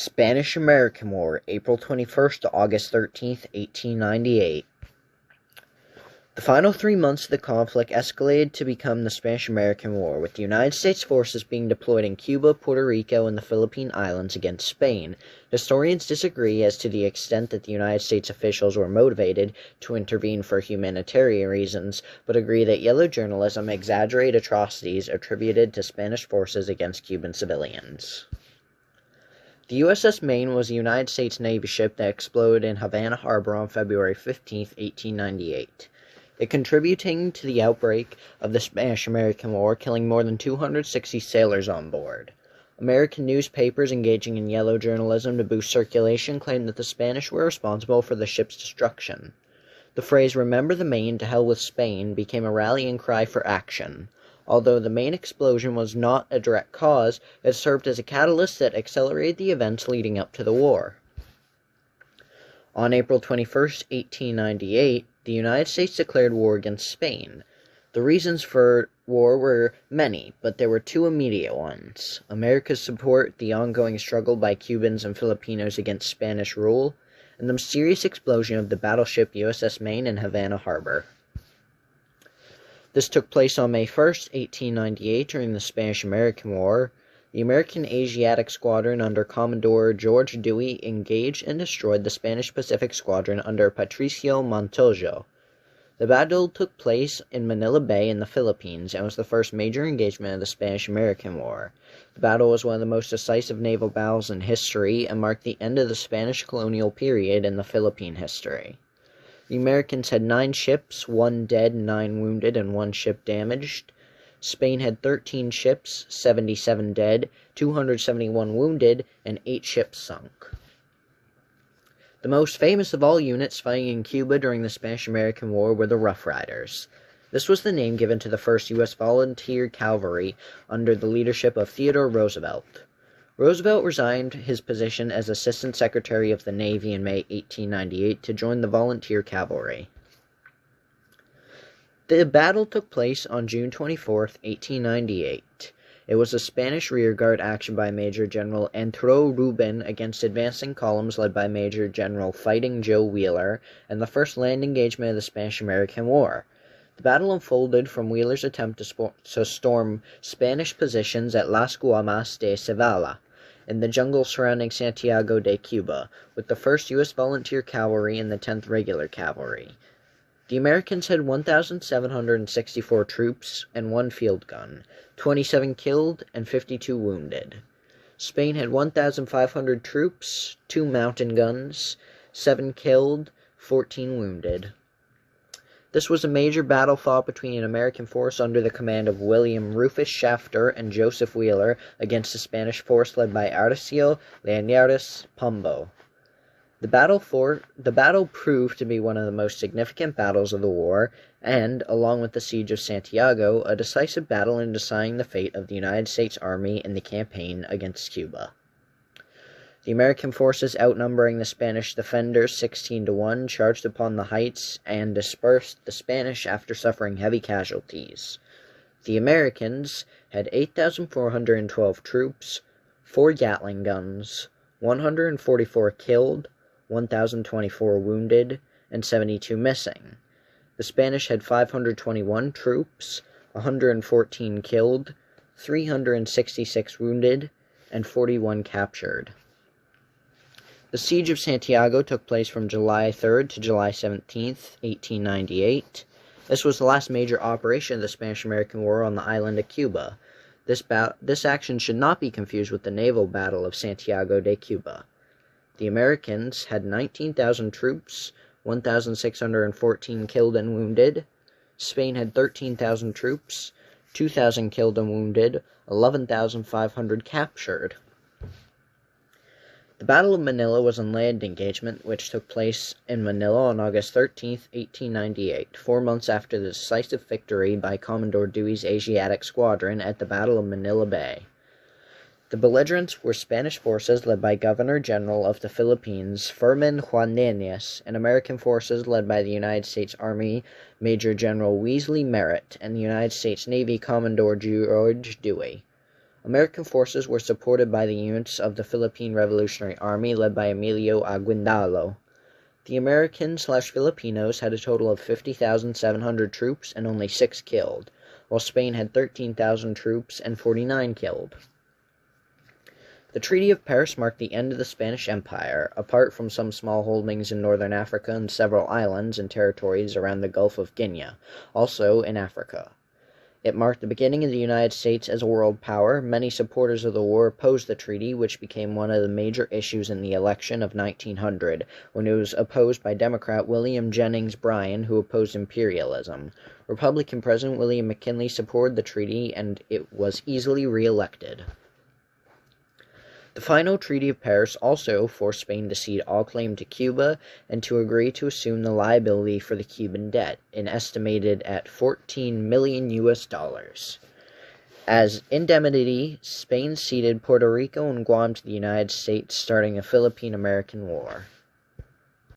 Spanish-American War, April 21st to August 13th, 1898. The final 3 months of the conflict escalated to become the Spanish-American War, with the United States forces being deployed in Cuba, Puerto Rico, and the Philippine Islands against Spain. Historians disagree as to the extent that the United States officials were motivated to intervene for humanitarian reasons, but agree that yellow journalism exaggerated atrocities attributed to Spanish forces against Cuban civilians. The USS Maine was a United States Navy ship that exploded in Havana Harbor on February 15, 1898. It contributing to the outbreak of the Spanish-American War, killing more than 260 sailors on board. American newspapers engaging in yellow journalism to boost circulation claimed that the Spanish were responsible for the ship's destruction. The phrase, "Remember the Maine, to hell with Spain," became a rallying cry for action. Although the Maine explosion was not a direct cause, it served as a catalyst that accelerated the events leading up to the war. On April 21, 1898, the United States declared war against Spain. The reasons for war were many, but there were two immediate ones: America's support, the ongoing struggle by Cubans and Filipinos against Spanish rule, and the mysterious explosion of the battleship USS Maine in Havana Harbor. This took place on May 1, 1898, during the Spanish-American War. The American Asiatic Squadron under Commodore George Dewey engaged and destroyed the Spanish Pacific Squadron under Patricio Montojo. The battle took place in Manila Bay in the Philippines and was the first major engagement of the Spanish-American War. The battle was one of the most decisive naval battles in history and marked the end of the Spanish colonial period in the Philippine history. The Americans had 9 ships, 1 dead, 9 wounded, and 1 ship damaged. Spain had 13 ships, 77 dead, 271 wounded, and 8 ships sunk. The most famous of all units fighting in Cuba during the Spanish-American War were the Rough Riders. This was the name given to the 1st U.S. Volunteer Cavalry under the leadership of Theodore Roosevelt. Roosevelt resigned his position as Assistant Secretary of the Navy in May 1898 to join the Volunteer Cavalry. The battle took place on June 24, 1898. It was a Spanish rearguard action by Major General Antero Rubin against advancing columns led by Major General Fighting Joe Wheeler, and the first land engagement of the Spanish-American War. The battle unfolded from Wheeler's attempt to storm Spanish positions at Las Guamas de Cebala, in the jungle surrounding Santiago de Cuba, with the 1st U.S. Volunteer Cavalry and the 10th Regular Cavalry. The Americans had 1,764 troops and 1 field gun, 27 killed and 52 wounded. Spain had 1,500 troops, 2 mountain guns, 7 killed, 14 wounded. This was a major battle fought between an American force under the command of William Rufus Shafter and Joseph Wheeler against a Spanish force led by Arcio Leonidas Pombo. The battle proved to be one of the most significant battles of the war, and, along with the Siege of Santiago, a decisive battle in deciding the fate of the United States Army in the campaign against Cuba. The American forces, outnumbering the Spanish defenders 16-1, charged upon the heights and dispersed the Spanish after suffering heavy casualties. The Americans had 8,412 troops, 4 Gatling guns, 144 killed, 1,024 wounded, and 72 missing. The Spanish had 521 troops, 114 killed, 366 wounded, and 41 captured. The Siege of Santiago took place from July 3rd to July 17th, 1898. This was the last major operation of the Spanish-American War on the island of Cuba. This action should not be confused with the naval battle of Santiago de Cuba. The Americans had 19,000 troops, 1,614 killed and wounded. Spain had 13,000 troops, 2,000 killed and wounded, 11,500 captured. The Battle of Manila was a land engagement which took place in Manila on August 13, 1898, 4 months after the decisive victory by Commodore Dewey's Asiatic Squadron at the Battle of Manila Bay. The belligerents were Spanish forces led by Governor-General of the Philippines, Fermin Juanenez, and American forces led by the United States Army Major General Wesley Merritt and the United States Navy Commodore George Dewey. American forces were supported by the units of the Philippine Revolutionary Army led by Emilio Aguinaldo. The Americans/Filipinos had a total of 50,700 troops and only 6 killed, while Spain had 13,000 troops and 49 killed. The Treaty of Paris marked the end of the Spanish Empire, apart from some small holdings in northern Africa and several islands and territories around the Gulf of Guinea, also in Africa. It marked the beginning of the United States as a world power. Many supporters of the war opposed the treaty, which became one of the major issues in the election of 1900, when it was opposed by Democrat William Jennings Bryan, who opposed imperialism. Republican President William McKinley supported the treaty, and it was easily re-elected. The final Treaty of Paris also forced Spain to cede all claim to Cuba and to agree to assume the liability for the Cuban debt, estimated at $14 million. As indemnity, Spain ceded Puerto Rico and Guam to the United States, starting a Philippine-American War.